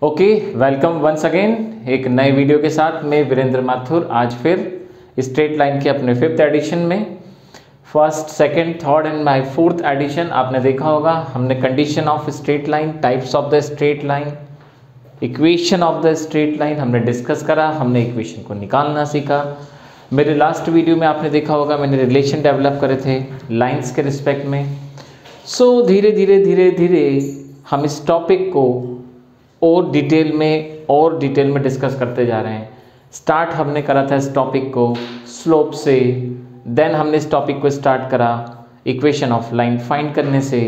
Okay, welcome once again एक नए video के साथ। मैं वीरेंद्र माथुर आज फिर स्ट्रेट लाइन के अपने 5th एडिशन में first, second, third and my 4th edition आपने देखा होगा। हमने condition of straight line, types of the straight line, equation of the straight line हमने डिस्कस करा। हमने इक्वेशन को निकालना सीखा। मेरे लास्ट वीडियो में आपने देखा होगा मैंने रिलेशन डेवलप करे थे लाइन्स के रिस्पेक्ट में। सो धीरे धीरे हम इस टॉपिक को और डिटेल में डिस्कस करते जा रहे हैं। स्टार्ट हमने करा था इस टॉपिक को स्लोप से, देन हमने इस टॉपिक को स्टार्ट करा इक्वेशन ऑफ लाइन फाइंड करने से।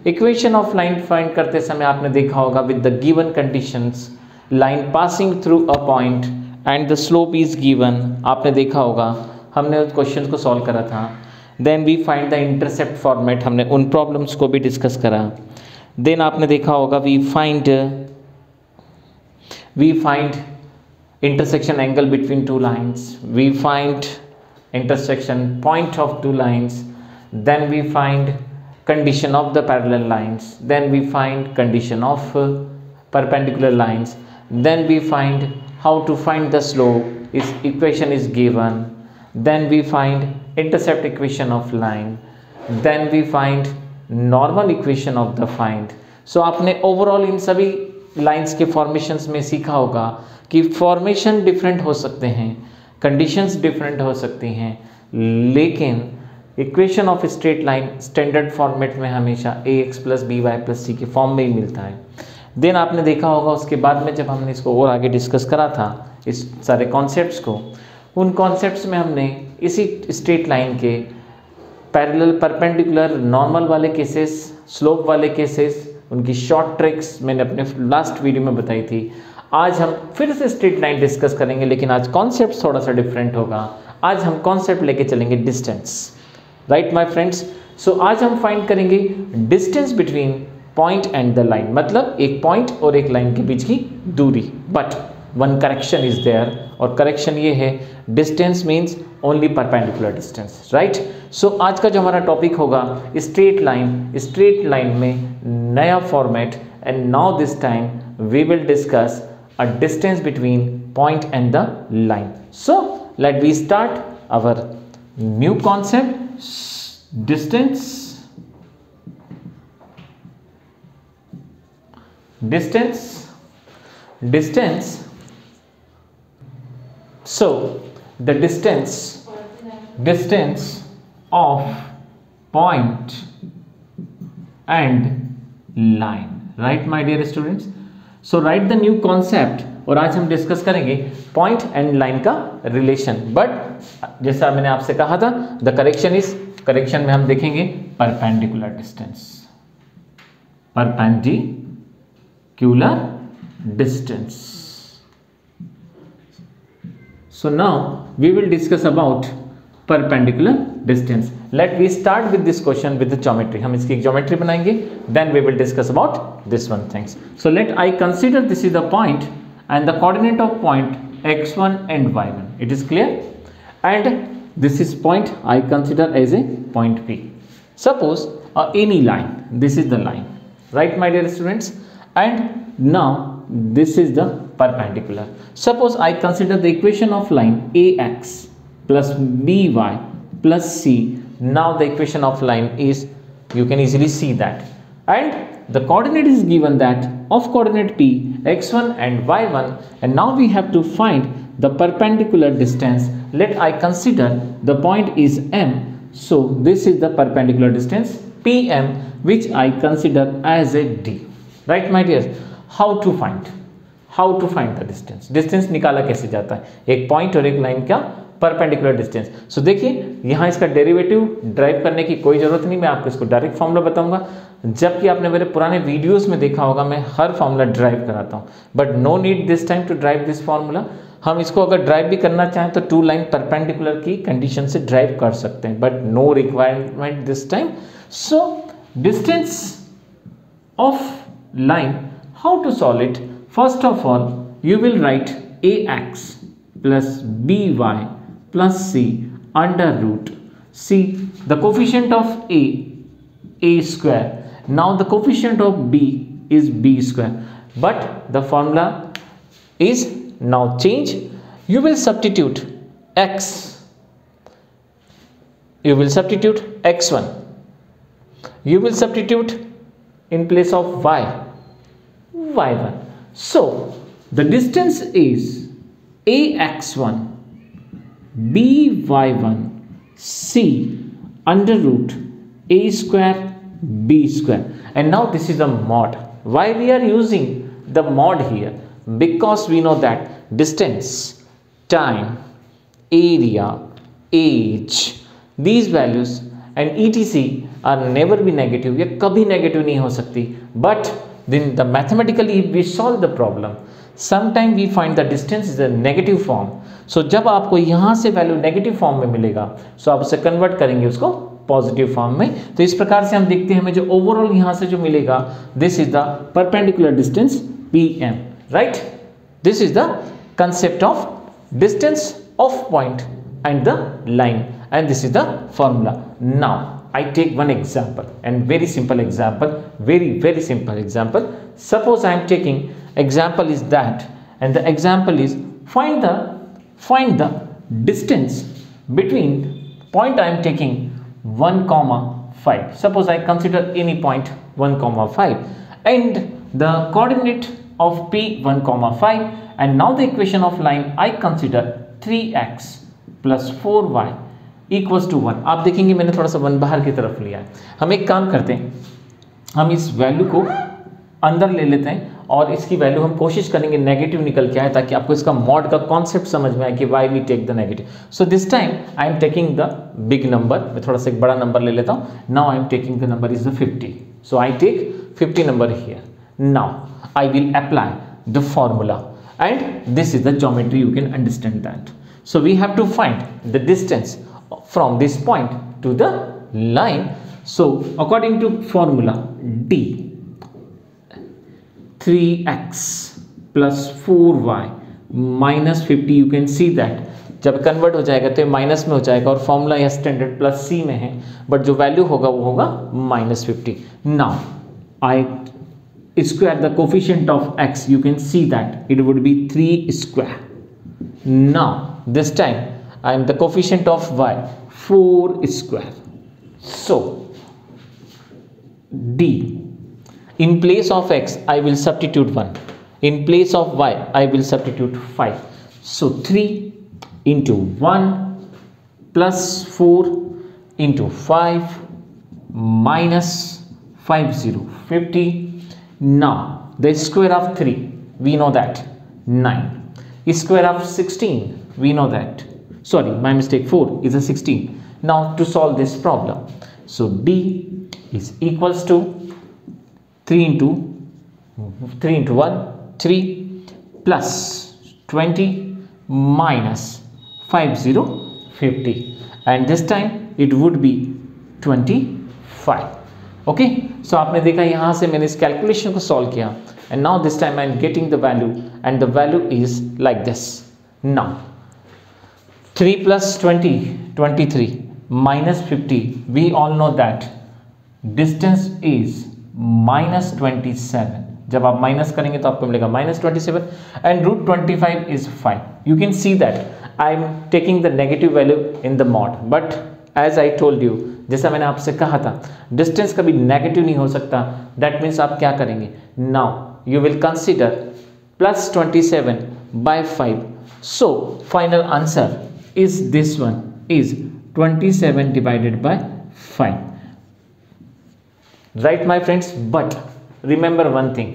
इक्वेशन ऑफ लाइन फाइंड करते समय आपने देखा होगा with the given conditions, line passing through a point and the slope is given. आपने देखा होगा हमने उस क्वेश्चन को सॉल्व करा था। Then we find the intercept format, हमने उन प्रॉब्लम्स को भी डिस्कस करा। देन आपने देखा होगा we find intersection angle between two lines, we find intersection point of two lines, then we find condition of the parallel lines, then we find condition of perpendicular lines, then we find how to find the slope is equation is given, then we find intercept equation of line, then we find normal equation of the find। so आपने overall इन सभी lines के formations में सीखा होगा कि formation different हो सकते हैं, कंडीशंस डिफरेंट हो सकती हैं, लेकिन equation of straight line standard format में हमेशा ax + by + c के फॉर्म में ही मिलता है। देन आपने देखा होगा उसके बाद में जब हमने इसको और आगे डिस्कस करा था इस सारे कॉन्सेप्ट्स को, उन कॉन्सेप्ट्स में हमने इसी स्ट्रेट लाइन के पैरेलल, परपेंडिकुलर, नॉर्मल वाले केसेस, स्लोप वाले केसेस, उनकी शॉर्ट ट्रिक्स मैंने अपने लास्ट वीडियो में बताई थी। आज हम फिर से स्ट्रेट लाइन डिस्कस करेंगे, लेकिन आज कॉन्सेप्ट थोड़ा सा डिफरेंट होगा। आज हम कॉन्सेप्ट लेके चलेंगे डिस्टेंस, राइट माय फ्रेंड्स। सो आज हम फाइंड करेंगे distance between point and the line, मतलब एक पॉइंट और एक लाइन के बीच की दूरी। But one correction is there, और करेक्शन ये है distance means only perpendicular distance, right. So आज का जो हमारा टॉपिक होगा स्ट्रेट लाइन में नया format, and now this time we will discuss a distance between point and the line. So let we start our new concept distance. So the distance of point and line, right my dear students। so write the new concept, और आज हम discuss करेंगे point and line का relation. But जैसा मैंने आपसे कहा था द करेक्शन में हम देखेंगे perpendicular distance. So now we will discuss about perpendicular distance. Let we start with this question with the geometry. हम इसकी geometry बनाएंगे, then we will discuss about this one things. So let I consider this is the point and the coordinate of point x1 and y1. It is clear? And this is point I consider as a point P. Suppose any line. This is the line, right, my dear students? And now this is the perpendicular. Suppose I consider the equation of line ax plus by plus c. Now the equation of line is, you can easily see that, and the coordinate is given that of coordinate p x1 and y1, and now we have to find the perpendicular distance. Let I consider the point is m, so this is the perpendicular distance pm, which I consider as a d, right my dear। how to find the distance निकाला कैसे जाता है एक point और एक line का perpendicular distance. सो देखिए यहाँ इसका डेरिवेटिव ड्राइव करने की कोई जरूरत नहीं, मैं आपको इसको डायरेक्ट फॉर्मूला बताऊंगा, जबकि आपने मेरे पुराने वीडियोस में देखा होगा मैं हर फॉर्मूला ड्राइव कराता हूँ। But no need this time to drive this formula. हम इसको अगर ड्राइव भी करना चाहें तो टू लाइन परपेंडिकुलर की कंडीशन से ड्राइव कर सकते हैं, but no requirement this time. So distance of line, how to solve it? First of all, you will write ax plus by plus c under root c, the coefficient of a square, now the coefficient of b is b square, but the formula is now change. You will substitute x, you will substitute x1, you will substitute in place of y, y1. So the distance is ax1 by1 c under root a square b square. And now this is the mod. Why we are using the mod here? Because we know that distance, time, area, age, these values and etc are never be negative. ये कभी negative नहीं हो सकती. But then the mathematically if we solve the problem, sometime we find the distance is a negative form. So जब आपको यहाँ से value negative form में मिलेगा, so आप उसे कन्वर्ट करेंगे उसको पॉजिटिव फॉर्म में. तो इस प्रकार से हम देखते हैं हमें जो ओवरऑल यहाँ से जो मिलेगा, this is the perpendicular distance PM, right? This is the concept of distance of point and the line, and this is the formula. Now I take one example, and very simple example, very simple example. Suppose I am taking example is that, and the example is find the distance between point I am taking 1,5. Suppose I consider any point 1,5 and the coordinate of P 1,5, and now the equation of line I consider 3x plus 4y equals to 1. आप देखेंगे मैंने थोड़ा सा 1 बाहर की तरफ लिया है. हम एक काम करते हैं, हम इस वैल्यू को अंदर ले लेते हैं और इसकी वैल्यू हम कोशिश करेंगे नेगेटिव निकल के आए, ताकि आपको इसका मॉड का कॉन्सेप्ट समझ में आए कि why we take the negative. So this time I am taking the big number. मैं थोड़ा सा एक बड़ा नंबर ले लेता हूँ. Now I am taking the number is the 50. So I take 50 number here. Now I will apply the formula, and this is the geometry, you can understand that. So we have to find the distance from this point to the line. So according to formula D, 3x plus 4y minus 50, you can see that जब convert हो जाएगा तो minus में हो जाएगा, और formula यहाँ standard plus c में है, बट जो वैल्यू होगा वो होगा -50. Now I square the coefficient of x, you can see that it would be 3 square. Now this time I am the coefficient of y 4 square. So D, in place of x I will substitute 1, in place of y I will substitute 5. So 3 into 1 plus 4 into 5 minus 50. Now the square of 3, we know that 9. Square of 16, we know that, sorry, my mistake, 4 is a 16. Now to solve this problem, so D is equals to 3 into 1, 3 plus 20 minus 50, and this time it would be 25. Okay, सो आपने देखा यहाँ से मैंने इस calculation को solve किया, and now this time I am getting the value, and the value is like this. Now 3 plus 20, 23 minus 50, we all know that distance is -27. जब आप माइनस करेंगे तो आपको मिलेगा -27, and root 25 is 5. You can see that I am taking the negative value in the mod, but as I told you, जैसा मैंने आपसे कहा था, डिस्टेंस कभी नेगेटिव नहीं हो सकता. दैट मीन्स आप क्या करेंगे, now you will consider +27 by 5. So final answer is this one, is 27 divided by 5. Right my friends, but remember one thing,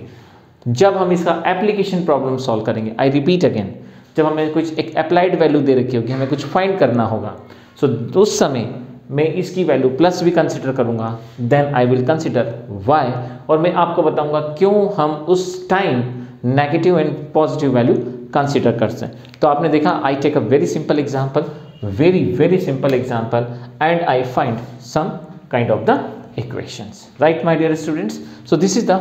जब हम इसका एप्लीकेशन प्रॉब्लम सॉल्व करेंगे, आई रिपीट अगेन, जब हमें कुछ एक अप्लाइड वैल्यू दे रखी होगी, हमें कुछ फाइंड करना होगा, सो उस समय मैं इसकी वैल्यू प्लस भी कंसिडर करूंगा, then I will consider y, और मैं आपको बताऊंगा क्यों हम उस time negative and positive value consider करते हैं. तो आपने देखा, I take a very simple example, very simple example, and I find some kind of the equations, right my dear students. So this is the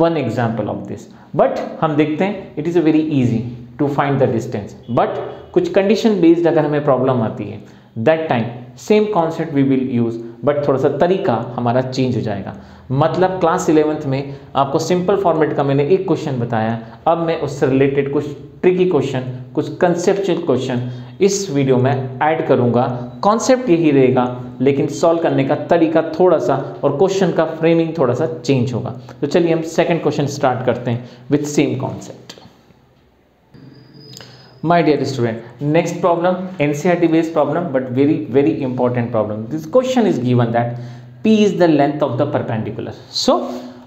one example of this, but हम देखते हैं it is a very easy to find the distance, but कुछ condition based अगर हमें problem आती है, that time same concept we will use, but थोड़ा सा तरीका हमारा चेंज हो जाएगा। मतलब क्लास 11th में आपको सिंपल फॉर्मेट का मैंने एक क्वेश्चन बताया, अब मैं उससे रिलेटेड कुछ ट्रिकी क्वेश्चन, कुछ कंसेप्चुअल क्वेश्चन इस वीडियो में ऐड करूंगा। कॉन्सेप्ट यही रहेगा, लेकिन सॉल्व करने का तरीका थोड़ा सा और क्वेश्चन का फ्रेमिंग थोड़ा सा चेंज होगा। तो चलिए हम सेकंड क्वेश्चन स्टार्ट करते हैं with same concept. My dear student, next problem, NCERT based problem, but very important problem. This question is given that P is the length of the perpendicular. So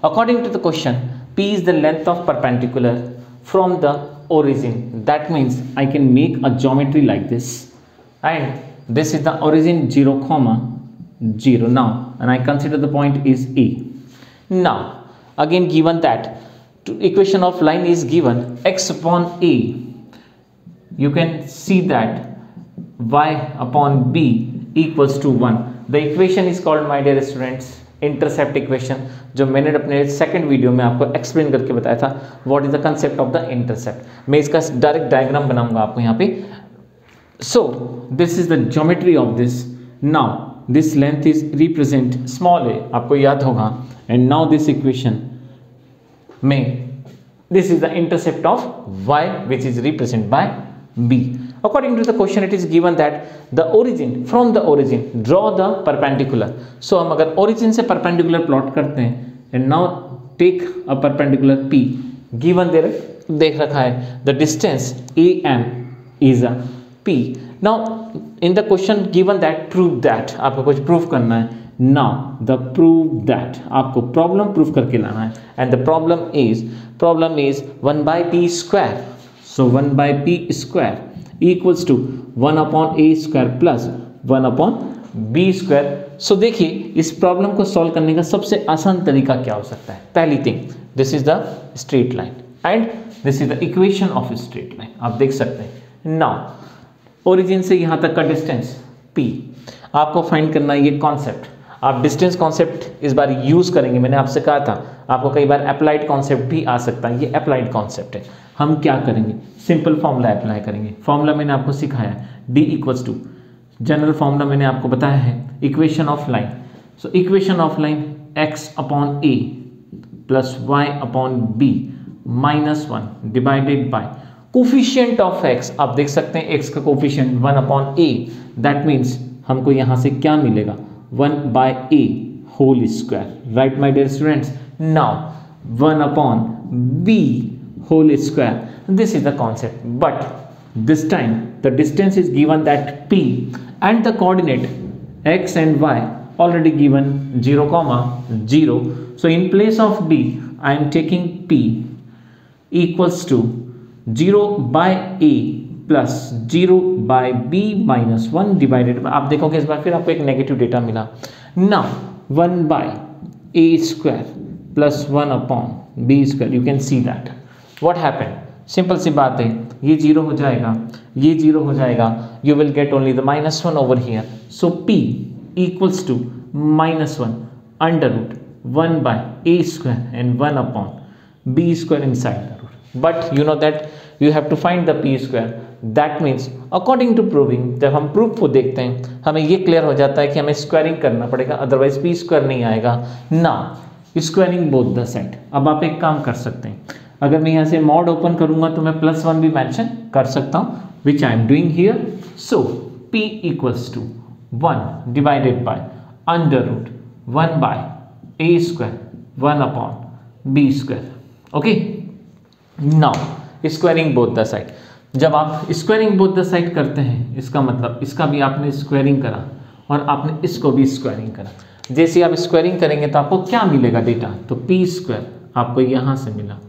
according to the question, P is the length of perpendicular from the origin. That means I can make a geometry like this, and this is the origin 0, 0 now, and I consider the point is A. Now again given that equation of line is given x upon A. You can see that y upon b equals to 1. The equation is called, my dear students, intercept equation, जो मैंने अपने second video में आपको explain करके बताया था what is the concept of the intercept. मैं इसका डायरेक्ट डायग्राम बनाऊंगा आपको यहाँ पे। So this is the geometry of this. Now this length is represent small A, आपको याद होगा, एंड नाउ दिस इक्वेशन में this is the intercept of y which is represented by b. According to the question it is given that the origin, from the origin draw the perpendicular. So हम अगर origin से perpendicular plot करते हैं and now take a perpendicular p given there, देख रखा है the distance am is a p. Now in the question given that prove that, आपको कुछ prove करना है। Now the prove that, आपको problem prove करके लाना है, and the problem is 1 by p square. So 1 by p square equals to 1 upon a square plus 1 upon b square. So देखिए इस प्रॉब्लम को सॉल्व करने का सबसे आसान तरीका क्या हो सकता है। पहली thing, this is the straight line and this is the equation of straight line, आप देख सकते हैं। नाउ ओरिजिन से यहाँ तक का डिस्टेंस p आपको फाइंड करना है। ये कॉन्सेप्ट आप डिस्टेंस कॉन्सेप्ट इस बार यूज करेंगे, मैंने आपसे कहा था आपको कई बार अप्लाइड कॉन्सेप्ट भी आ सकता है, ये अप्लाइड कॉन्सेप्ट है। हम क्या करेंगे, सिंपल फॉर्मूला अप्लाई करेंगे। फॉर्मूला मैंने आपको सिखाया d equals to, general formula मैंने आपको बताया है equation of line. So equation of line x upon a plus y upon b minus 1 divided by coefficient of x। आप देख सकते हैं x का coefficient 1 upon a, that means हमको यहाँ से क्या मिलेगा 1 by a whole square, right my dear students? Now 1 upon b whole square, this is the concept, but this time the distance is given that p and the coordinate x and y already given 0, 0. So in place of b I am taking p equals to 0 by a plus 0 by B minus 1 divided by, आप देखोगे इस बार फिर आपको एक negative data मिला। Now 1 by A square plus 1 upon B square, you can see that what happened. Simple सी बात है, ये 0 हो जाएगा, ये 0 हो जाएगा, you will get only the -1 over here. So p equals to -1 under root 1 by A square and 1 upon B square inside the root. But you know that you have to find the p square. That means according to proving, जब हम proof को देखते हैं हमें ये clear हो जाता है कि हमें स्क्वायरिंग करना पड़ेगा, अदरवाइज p स्क्वायर नहीं आएगा ना। Squaring both the side. अब आप एक काम कर सकते हैं, अगर मैं यहाँ से मॉड ओपन करूंगा तो मैं +1 भी मेंशन कर सकता हूँ, which I am doing here. So p equals to 1 divided by under root 1 by a square 1 upon b square. Okay, now squaring both the side. जब आप स्क्वायरिंग बोथ द साइड करते हैं, इसका मतलब इसका भी आपने स्क्वायरिंग करा और आपने इसको भी स्क्वायरिंग करा। जैसे आप स्क्वायरिंग करेंगे तो आपको क्या मिलेगा डेटा, तो पी स्क्वायर आपको यहाँ से मिला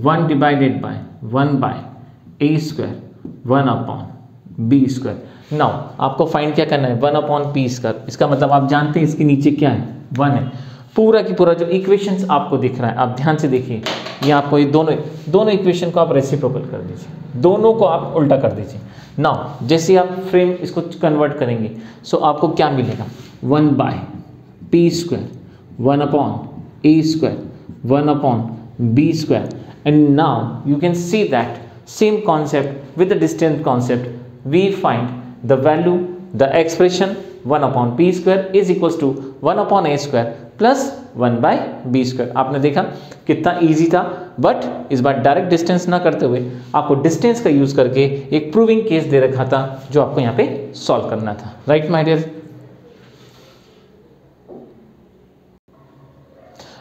1 divided by 1 by A square 1 upon B square. Now आपको फाइंड क्या करना है, 1 अपॉन पी स्क्वायर। इसका मतलब आप जानते हैं इसके नीचे क्या है, 1 है। पूरा की पूरा जो इक्वेशंस आपको दिख रहा है, आप ध्यान से देखिए, ये आपको ये दोनों इक्वेशन को आप रेसिप्रोकल कर दीजिए, दोनों को आप उल्टा कर दीजिए। नाउ जैसे आप फ्रेम इसको कन्वर्ट करेंगे, सो आपको क्या मिलेगा, 1 by p square 1 upon a square 1 upon B square. And now you can see that same concept with the distance concept, we find the value, the expression 1/p² is equals to 1/a² plus 1/b²। आपने देखा कितना easy था, but इस बार direct distance ना करते हुए आपको distance का यूज करके एक प्रूविंग केस दे रखा था जो आपको यहाँ पे सॉल्व करना था, right my dear.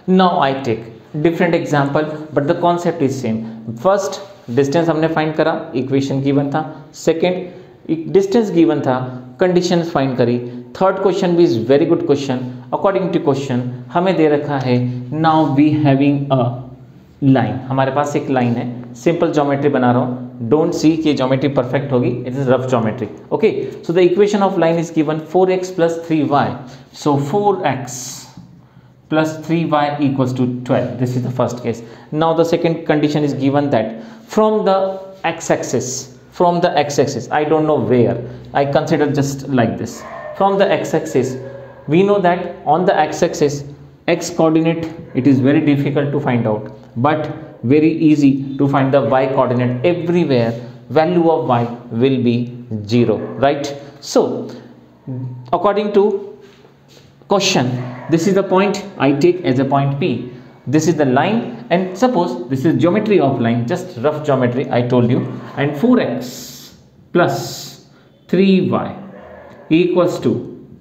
Now I take different example but the concept is same. First distance हमने फाइंड करा, इक्वेशन गिवन था। सेकेंड डिस्टेंस गिवन था, कंडीशन फाइंड करी। थर्ड क्वेश्चन भी is very good question. According to question हमें दे रखा है now we having a line, हमारे पास एक लाइन है। सिंपल ज्योमेट्री बना रहा हूं, डोंट सी कि ज्योमेट्री परफेक्ट होगी, it is rough geometry. Okay, so the equation of line is given 4x plus 3y, so 4x plus 3y equals to 12. This is the first case. Now the second condition is given that from the x-axis, I don't know where, I consider just like this. From the x-axis, we know that on the x-axis, x coordinate, it is very difficult to find out, but very easy to find the y coordinate. Everywhere value of y will be 0, right? So according to question, this is the point I take as a point P. This is the line, and suppose this is geometry of line, just rough geometry I told you, and 4x plus 3y equals to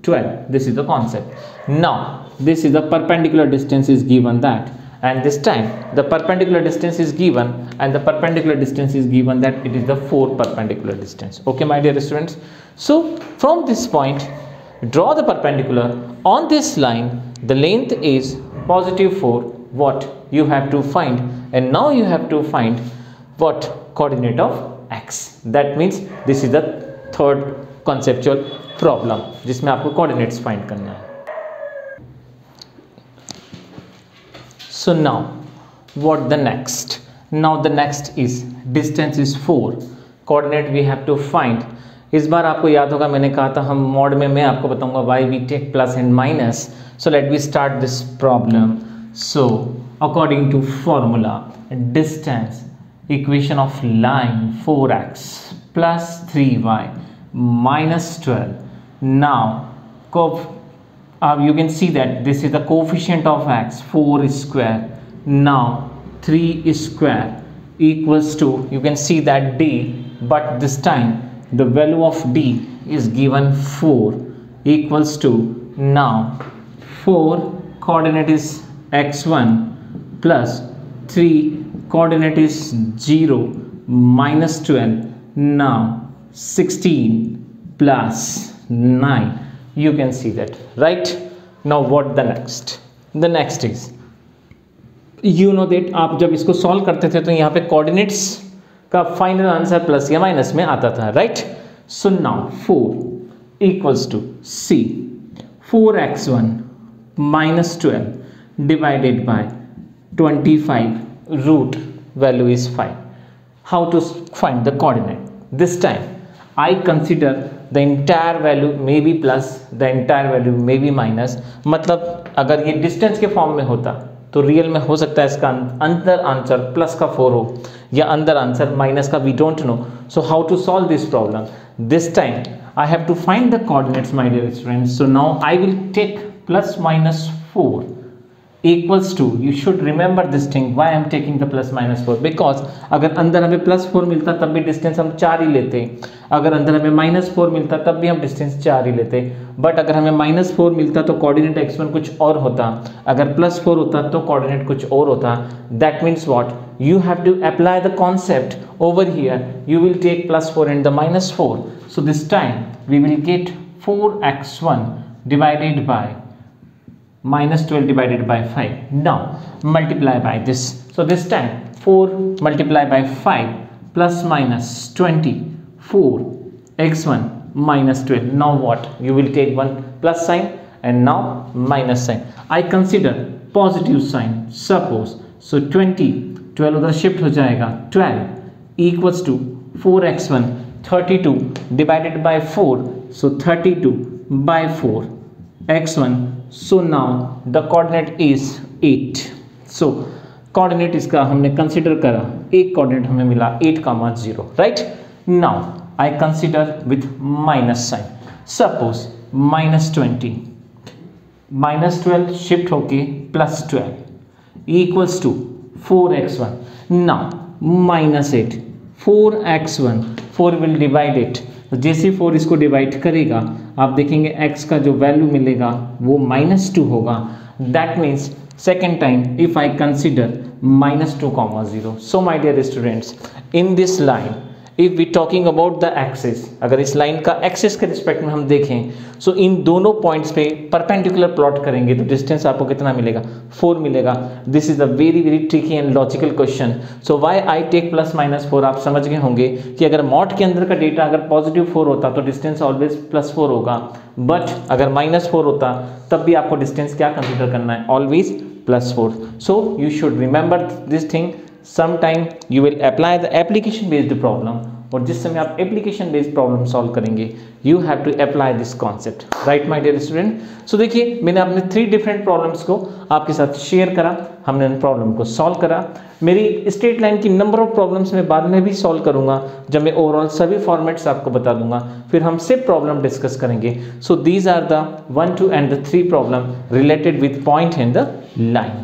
12. This is the concept. Now this is the perpendicular distance is given that, and this time the perpendicular distance is given, and the perpendicular distance is given that it is the 4 perpendicular distance. Okay my dear students, so from this point draw the perpendicular on this line. The length is positive 4. What you have to find, and now you have to find what coordinate of x. That means this is the third conceptual problem जिसमें आपको coordinates find करना है. So now what the next? Now the next is distance is 4. Coordinate we have to find. इस बार आपको याद होगा मैंने कहा था हम मॉड में मैं आपको बताऊंगा why we take plus and minus. So let me start this problem. So according to formula, distance, equation of line 4x plus 3y minus 12. Now you can see that this is the coefficient of x, 4 square. Now 3 square equals to, you can see that d, but this time the value of d is given 4 equals to, now 4 coordinate is x1 plus 3 coordinate is 0 minus 12. Now 16 plus 9, you can see that, right? Now what the next? The next is, you know that आप जब इसको solve करते थे तो यहाँ पे coordinates का final answer plus या माइनस में आता था, right? So now 4 equals to c 4x1 minus 12 divided by 25 root value is 5. How to find the coordinate? This time I consider the entire value may be plus, the entire value may be minus. मतलब अगर ये distance के form में होता तो real में हो सकता है इसका अंदर आंसर प्लस का 4 हो या अंदर आंसर माइनस का, we don't know. So how to solve this problem? This time I have to find the coordinates my dear friends. So now I will take plus minus 4 equals to, you should remember this thing, why I am taking the plus minus 4, because अगर अंदर हमें plus 4 मिलता तब भी distance हम 4 ही लेते, अगर अंदर हमें minus 4 मिलता तब भी हम डिस्टेंस 4 ही लेते, बट अगर हमें minus 4 मिलता तो कोऑर्डिनेट x1 कुछ और होता, अगर plus 4 होता तो कोऑर्डिनेट कुछ और होता. That means what? You have to apply the concept over here. You will take plus 4 and the minus 4. So this time we will get 4x1 divided by minus 12 divided by 5. Now multiply by this. So this time 4 multiplied by 5 plus minus 20, 4x1 minus 12. Now what? You will take one plus sign and now minus sign. I consider positive sign. Suppose so 20, 12 उधर shift हो जाएगा, 12 equals to 4x1 32 divided by 4, so 32 by 4 x1. So now the coordinate is 8. So coordinate इसका हमने consider करा, एक coordinate हमें मिला 8,0, right? Now I consider with minus sign. Suppose -20, -12 shift होके +12 equals to 4x1. Now -8, 4x1, 4 will divide it. तो जैसे 4 इसको डिवाइड करेगा आप देखेंगे x का जो वैल्यू मिलेगा वो -2 होगा. That means second time if I consider -2, 0. So my dear students, in this line if we talking about the axis, अगर इस लाइन का एक्सिस के रिस्पेक्ट में हम देखें सो इन दोनों पॉइंट्स पे परपेंडिकुलर प्लॉट करेंगे तो डिस्टेंस आपको कितना मिलेगा, 4 मिलेगा. This is a very very tricky and logical question. So why I take +-4 आप समझ गए होंगे कि अगर मॉड के अंदर का डेटा अगर +4 होता तो डिस्टेंस ऑलवेज +4 होगा, बट अगर -4 होता तब भी आपको डिस्टेंस क्या कंसिडर करना है, always +4. So you should remember this thing. Sometime you will apply the application based problem, और जिस समय आप application based problem solve करेंगे you have to apply this concept, right my dear student. So देखिए मैंने अपने 3 different problems को आपके साथ शेयर करा, हमने उन प्रॉब्लम को सॉल्व करा. मेरी स्ट्रेट लाइन की नंबर ऑफ प्रॉब्लम्स में बाद में भी सॉल्व करूंगा जब मैं ओवरऑल सभी फॉर्मेट्स आपको बता दूंगा, फिर हम सिर्फ प्रॉब्लम डिस्कस करेंगे. So these are the 1, 2 and the 3 problem related with point in the line.